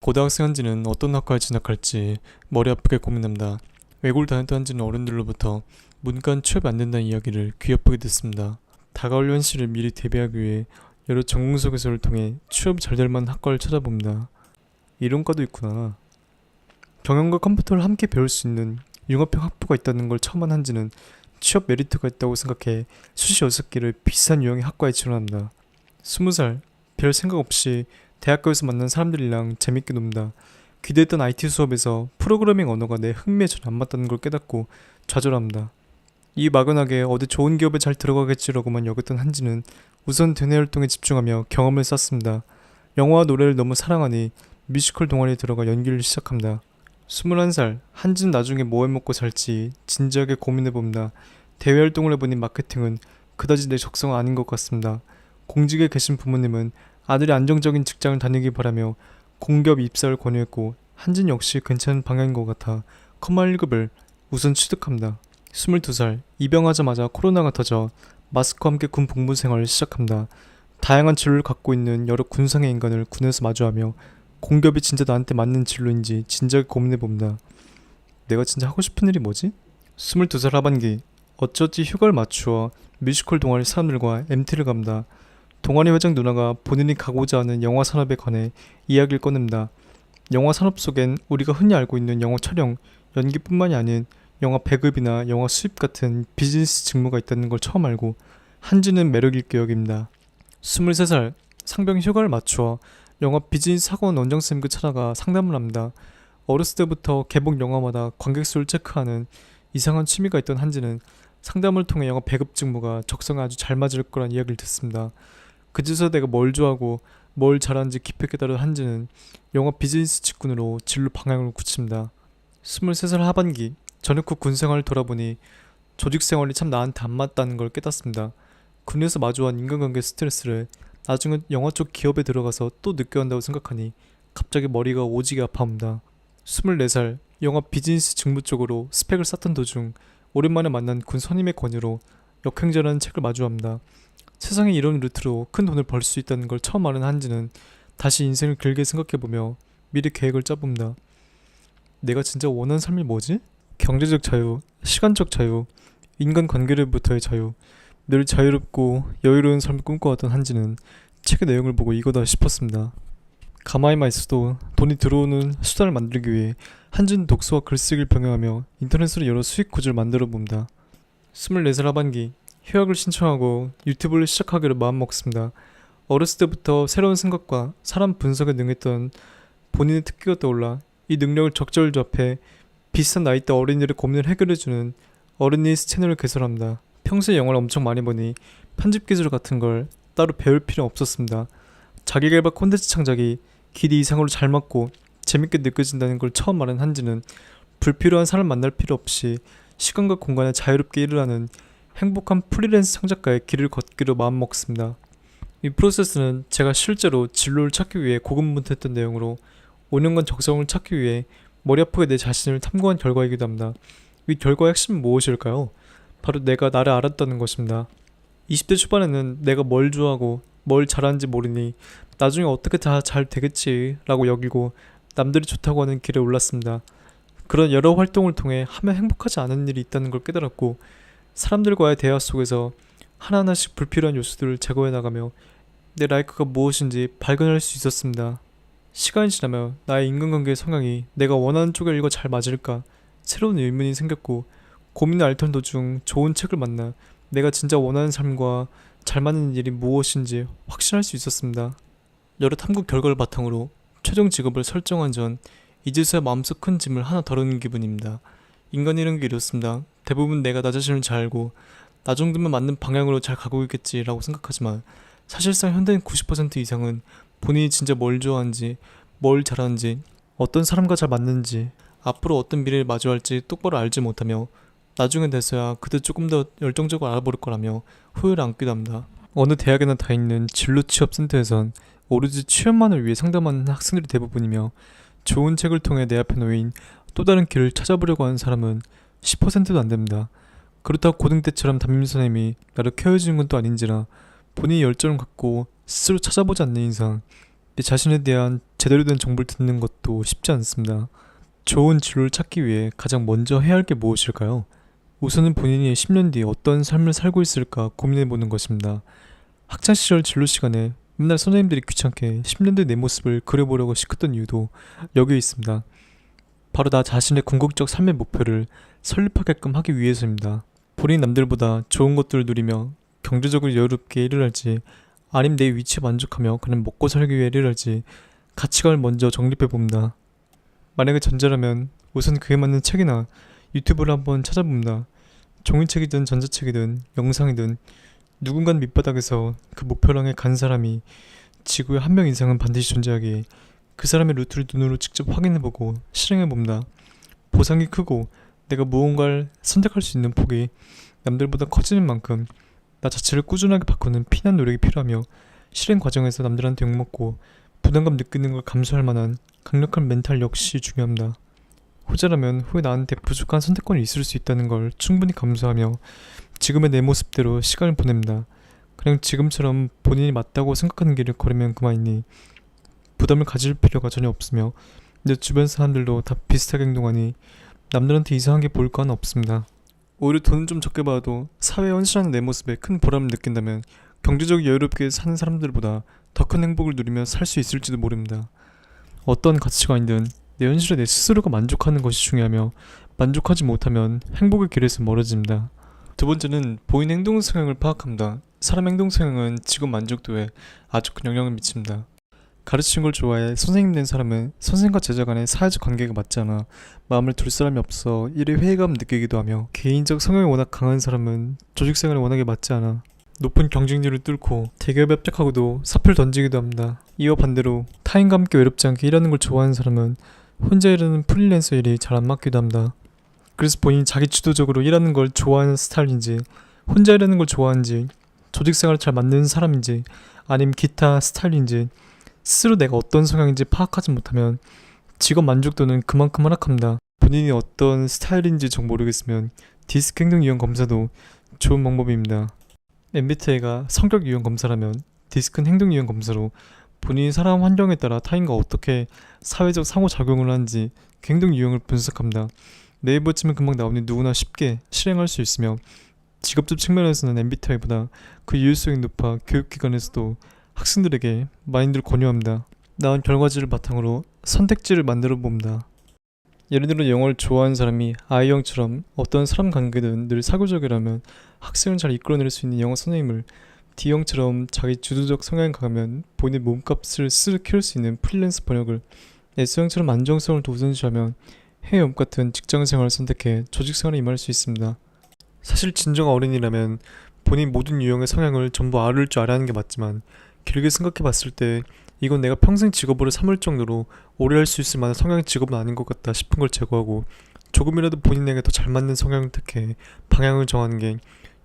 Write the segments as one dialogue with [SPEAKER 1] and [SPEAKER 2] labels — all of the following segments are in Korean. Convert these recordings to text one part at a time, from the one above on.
[SPEAKER 1] 고등학생 한지는 어떤 학과에 진학할지 머리 아프게 고민합니다. 외고를 다녔던 한지는 어른들로부터 문과는 취업이 안 된다는 이야기를 귀 아프게 듣습니다. 다가올 현실을 미리 대비하기 위해 여러 전공 소개서를 통해 취업이 잘 될 만한 학과를 찾아봅니다. 이런 과도 있구나. 경영과 컴퓨터를 함께 배울 수 있는 융합형 학부가 있다는 걸 처음 한 한지는 취업 메리트가 있다고 생각해 수시 6개를 비슷한 유형의 학과에 지원합니다. 20살, 별 생각 없이 대학교에서 만난 사람들이랑 재밌게 논다. 기대했던 IT 수업에서 프로그래밍 언어가 내 흥미에 전혀 안 맞다는 걸 깨닫고 좌절합니다. 이 막연하게 어디 좋은 기업에 잘 들어가겠지라고만 여겼던 한지는 우선 대내 활동에 집중하며 경험을 쌓습니다. 영화와 노래를 너무 사랑하니 뮤지컬 동아리에 들어가 연기를 시작합니다. 21살, 한지는 나중에 뭐 해먹고 살지 진지하게 고민해봅니다. 대외 활동을 해보니 마케팅은 그다지 내 적성 아닌 것 같습니다. 공직에 계신 부모님은 아들이 안정적인 직장을 다니길 바라며 공기업 입사를 권유했고 한진 역시 괜찮은 방향인 것 같아 커마 1급을 우선 취득합니다. 22살, 입영하자마자 코로나가 터져 마스크와 함께 군 복무 생활을 시작합니다. 다양한 진로를 갖고 있는 여러 군상의 인간을 군에서 마주하며 공기업이 진짜 나한테 맞는 진로인지 진지하게 고민해봅니다. 내가 진짜 하고 싶은 일이 뭐지? 22살 하반기, 어쩌지 휴가를 맞추어 뮤지컬 동아리 사람들과 MT를 갑니다. 동아리 회장 누나가 본인이 가고자 하는 영화 산업에 관해 이야기를 꺼냅니다. 영화 산업 속엔 우리가 흔히 알고 있는 영화 촬영, 연기뿐만이 아닌 영화 배급이나 영화 수입 같은 비즈니스 직무가 있다는 걸 처음 알고 한지는 매력있게 여깁니다. 23살, 상병 휴가를 맞추어 영화 비즈니스 학원 원장쌤께 찾아가 상담을 합니다. 어렸을 때부터 개봉 영화마다 관객 수를 체크하는 이상한 취미가 있던 한지는 상담을 통해 영화 배급 직무가 적성에 아주 잘 맞을 거란 이야기를 듣습니다. 그제서 내가 뭘 좋아하고 뭘 잘하는지 깊이 깨달은 한지는 영화 비즈니스 직군으로 진로 방향을 굳힙니다. 23살 하반기, 전역 후 군생활을 돌아보니 조직생활이 참 나한테 안 맞다는 걸 깨닫습니다. 군에서 마주한 인간관계 스트레스를 나중에 영화 쪽 기업에 들어가서 또 느껴한다고 생각하니 갑자기 머리가 오지게 아파옵니다. 24살, 영화 비즈니스 직무 쪽으로 스펙을 쌓던 도중 오랜만에 만난 군 선임의 권유로 역행자라는 책을 마주합니다. 세상에 이런 루트로 큰 돈을 벌 수 있다는 걸 처음 아는 한지는 다시 인생을 길게 생각해보며 미래 계획을 짜봅니다. 내가 진짜 원하는 삶이 뭐지? 경제적 자유, 시간적 자유, 인간관계로부터의 자유, 늘 자유롭고 여유로운 삶을 꿈꿔왔던 한지는 책의 내용을 보고 이거다 싶었습니다. 가만히만 있어도 돈이 들어오는 수단을 만들기 위해 한지는 독서와 글쓰기를 병행하며 인터넷으로 여러 수익 구조를 만들어 봅니다. 24살 하반기, 휴학을 신청하고 유튜브를 시작하기로 마음먹습니다. 어렸을 때부터 새로운 생각과 사람 분석에 능했던 본인의 특기가 떠올라 이 능력을 적절히 조합해 비슷한 나이대 어린이들의 고민을 해결해주는 어린이스 채널을 개설합니다. 평소에 영화를 엄청 많이 보니 편집 기술 같은 걸 따로 배울 필요 없었습니다. 자기개발 콘텐츠 창작이 기대 이상으로 잘 맞고 재밌게 느껴진다는 걸 처음 말한 한지는 불필요한 사람 만날 필요 없이 시간과 공간에 자유롭게 일을 하는 행복한 프리랜서 창작가의 길을 걷기로 마음먹습니다. 이 프로세스는 제가 실제로 진로를 찾기 위해 고군분투했던 내용으로 5년간 적성을 찾기 위해 머리 아프게 내 자신을 탐구한 결과이기도 합니다. 이 결과의 핵심은 무엇일까요? 바로 내가 나를 알았다는 것입니다. 20대 초반에는 내가 뭘 좋아하고 뭘 잘하는지 모르니 나중에 어떻게 다 잘 되겠지 라고 여기고 남들이 좋다고 하는 길에 올랐습니다. 그런 여러 활동을 통해 하면 행복하지 않은 일이 있다는 걸 깨달았고 사람들과의 대화 속에서 하나하나씩 불필요한 요소들을 제거해 나가며 내 라이크가 무엇인지 발견할 수 있었습니다. 시간이 지나며 나의 인간관계의 성향이 내가 원하는 쪽에 일과 잘 맞을까 새로운 의문이 생겼고 고민을 앓던 도중 좋은 책을 만나 내가 진짜 원하는 삶과 잘 맞는 일이 무엇인지 확신할 수 있었습니다. 여러 탐구 결과를 바탕으로 최종 직업을 설정한 전 이제서야 마음속 큰 짐을 하나 덜어놓은 기분입니다. 인간이란 게 이렇습니다. 대부분 내가 나 자신을 잘 알고 나 정도면 맞는 방향으로 잘 가고 있겠지라고 생각하지만 사실상 현대인 90% 이상은 본인이 진짜 뭘 좋아하는지, 뭘 잘하는지, 어떤 사람과 잘 맞는지, 앞으로 어떤 미래를 마주할지 똑바로 알지 못하며 나중에 돼서야 그때 조금 더 열정적으로 알아볼 거라며 후회를 안기도 합니다. 어느 대학에나 다 있는 진로 취업센터에선 오로지 취업만을 위해 상담하는 학생들이 대부분이며 좋은 책을 통해 내 앞에 놓인 또 다른 길을 찾아보려고 하는 사람은 10%도 안 됩니다. 그렇다고 고등 때처럼 담임선생님이 나를 케어해주는 건 또 아닌지라 본인이 열정을 갖고 스스로 찾아보지 않는 이상 내 자신에 대한 제대로 된 정보를 듣는 것도 쉽지 않습니다. 좋은 진로를 찾기 위해 가장 먼저 해야 할 게 무엇일까요? 우선은 본인이 10년 뒤에 어떤 삶을 살고 있을까 고민해보는 것입니다. 학창시절 진로 시간에 맨날 선생님들이 귀찮게 10년 뒤 내 모습을 그려보려고 시켰던 이유도 여기에 있습니다. 바로 나 자신의 궁극적 삶의 목표를 설립하게끔 하기 위해서입니다. 본인이 남들보다 좋은 것들을 누리며 경제적으로 여유롭게 일을 할지, 아님 내 위치에 만족하며 그냥 먹고 살기 위해 일을 할지 가치관을 먼저 정립해봅니다. 만약에 전자라면 우선 그에 맞는 책이나 유튜브를 한번 찾아봅니다. 종이책이든 전자책이든 영상이든 누군가는 밑바닥에서 그 목표를 향해 간 사람이 지구에 한 명 이상은 반드시 존재하기에 그 사람의 루트를 눈으로 직접 확인해보고 실행해봅니다. 보상이 크고 내가 무언가를 선택할 수 있는 폭이 남들보다 커지는 만큼 나 자체를 꾸준하게 바꾸는 피난 노력이 필요하며, 실행 과정에서 남들한테 욕먹고 부담감 느끼는 걸 감수할 만한 강력한 멘탈 역시 중요합니다. 후자라면 후에 나한테 부족한 선택권이 있을 수 있다는 걸 충분히 감수하며 지금의 내 모습대로 시간을 보냅니다. 그냥 지금처럼 본인이 맞다고 생각하는 길을 걸으면 그만이니 부담을 가질 필요가 전혀 없으며, 내 주변 사람들도 다 비슷하게 행동하니 남들한테 이상한 게 보일 건 없습니다. 오히려 돈은 좀 적게 받아도 사회에 헌신하는 내 모습에 큰 보람을 느낀다면 경제적으로 여유롭게 사는 사람들보다 더 큰 행복을 누리며 살 수 있을지도 모릅니다. 어떤 가치관이든 내 현실에 내 스스로가 만족하는 것이 중요하며, 만족하지 못하면 행복의 길에서 멀어집니다. 두 번째는 본인 행동 성향을 파악합니다. 사람 행동 성향은 직업 만족도에 아주 큰 영향을 미칩니다. 가르치는 걸 좋아해 선생님 된 사람은 선생과 제자 간의 사회적 관계가 맞지 않아 마음을 둘 사람이 없어 일에 회의감 느끼기도 하며, 개인적 성향이 워낙 강한 사람은 조직생활에 워낙에 맞지 않아 높은 경쟁률을 뚫고 대기업에 합격하고도 사표를 던지기도 합니다. 이와 반대로 타인과 함께 외롭지 않게 일하는 걸 좋아하는 사람은 혼자 일하는 프리랜서 일이 잘 안 맞기도 합니다. 그래서 본인이 자기 주도적으로 일하는 걸 좋아하는 스타일인지, 혼자 일하는 걸 좋아하는지, 조직생활을 잘 만드는 사람인지, 아니면 기타 스타일인지 스스로 내가 어떤 성향인지 파악하지 못하면 직업 만족도는 그만큼 하락합니다. 본인이 어떤 스타일인지 정 모르겠으면 디스크 행동 유형 검사도 좋은 방법입니다. MBTI가 성격 유형 검사라면 디스크는 행동 유형 검사로 본인이 살아온 환경에 따라 타인과 어떻게 사회적 상호작용을 하는지 그 행동 유형을 분석합니다. 네이버 치면 금방 나오니 누구나 쉽게 실행할 수 있으며, 직업적 측면에서는 MBTI보다 그 유효성이 높아 교육기관에서도 학생들에게 많이들 권유합니다. 나온 결과지를 바탕으로 선택지를 만들어 봅니다. 예를 들어 영어를 좋아하는 사람이 I형처럼 어떤 사람 관계든 늘 사교적이라면 학생을 잘 이끌어낼 수 있는 영어 선생님을, D형처럼 자기 주도적 성향이 강하면 본인의 몸값을 스스로 키울 수 있는 프리랜서 번역을, S형처럼 안정성을 우선시하면 해외 같은 직장생활을 선택해 조직생활에 임할 수 있습니다. 사실 진정 어른이라면 본인 모든 유형의 성향을 전부 알을 줄 알아야 하는 게 맞지만, 길게 생각해 봤을 때 이건 내가 평생 직업으로 삼을 정도로 오래 할 수 있을 만한 성향의 직업은 아닌 것 같다 싶은 걸 제거하고 조금이라도 본인에게 더 잘 맞는 성향을 택해 방향을 정하는 게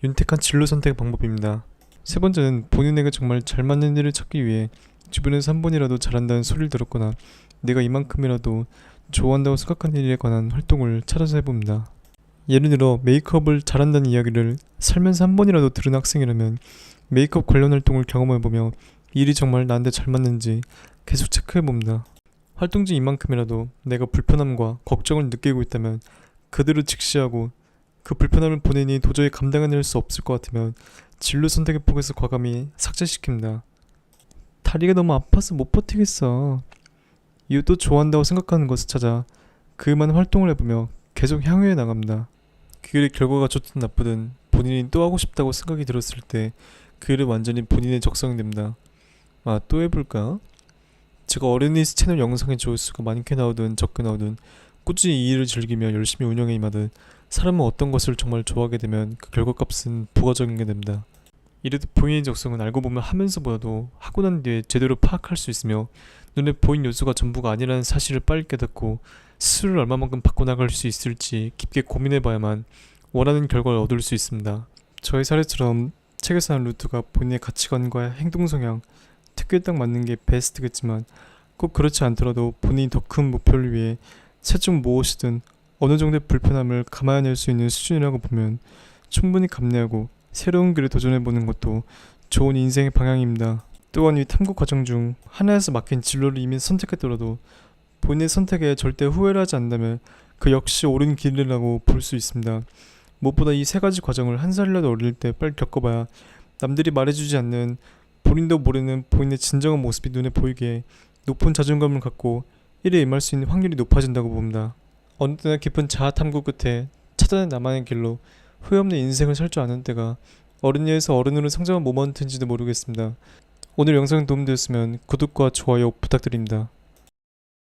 [SPEAKER 1] 윤택한 진로 선택 방법입니다. 세 번째는 본인에게 정말 잘 맞는 일을 찾기 위해 주변에서 한 번이라도 잘한다는 소리를 들었거나 내가 이만큼이라도 좋아한다고 생각하는 일에 관한 활동을 찾아서 해봅니다. 예를 들어 메이크업을 잘한다는 이야기를 살면서 한 번이라도 들은 학생이라면 메이크업 관련 활동을 경험해보며 일이 정말 나한테 잘 맞는지 계속 체크해봅니다. 활동 중 이만큼이라도 내가 불편함과 걱정을 느끼고 있다면 그대로 직시하고, 그 불편함을 본인이 도저히 감당해낼 수 없을 것 같으면 진로 선택의 폭에서 과감히 삭제시킵니다. 다리가 너무 아파서 못 버티겠어. 이웃도 좋아한다고 생각하는 것을 찾아 그만 활동을 해보며 계속 향유해 나갑니다. 그 일의 결과가 좋든 나쁘든 본인이 또 하고 싶다고 생각이 들었을 때 그 일은 완전히 본인의 적성이 됩니다. 아, 또 해볼까? 제가 어린이스 채널 영상의 조회수가 많게 나오든 적게 나오든 꾸준히 이 일을 즐기며 열심히 운영에 임하든 사람은 어떤 것을 정말 좋아하게 되면 그 결과값은 부가적인 게 됩니다. 이래도 본인의 적성은 알고 보면 하면서보다도 하고 난 뒤에 제대로 파악할 수 있으며, 눈에 보인 요소가 전부가 아니라는 사실을 빨리 깨닫고 스스로를 얼마만큼 바꿔나갈 수 있을지 깊게 고민해봐야만 원하는 결과를 얻을 수 있습니다. 저의 사례처럼 책에서 한 루트가 본인의 가치관과 행동 성향, 특기에 딱 맞는 게 베스트겠지만 꼭 그렇지 않더라도 본인이 더 큰 목표를 위해 셋중 무엇이든 어느 정도의 불편함을 감안해낼 수 있는 수준이라고 보면 충분히 감내하고 새로운 길에 도전해보는 것도 좋은 인생의 방향입니다. 또한 이 탐구 과정 중 하나에서 막힌 진로를 이미 선택했더라도 본인의 선택에 절대 후회를 하지 않는다면 그 역시 옳은 길이라고 볼 수 있습니다. 무엇보다 이 세 가지 과정을 한 살이라도 어릴 때 빨리 겪어봐야 남들이 말해주지 않는 본인도 모르는 본인의 진정한 모습이 눈에 보이게 높은 자존감을 갖고 일에 임할 수 있는 확률이 높아진다고 봅니다. 어느 때나 깊은 자아 탐구 끝에 찾아낸 나만의 길로 후회 없는 인생을 살 줄 아는 때가 어른이에서 어른으로 성장한 모먼트인지도 모르겠습니다. 오늘 영상 도움되었으면 구독과 좋아요 부탁드립니다.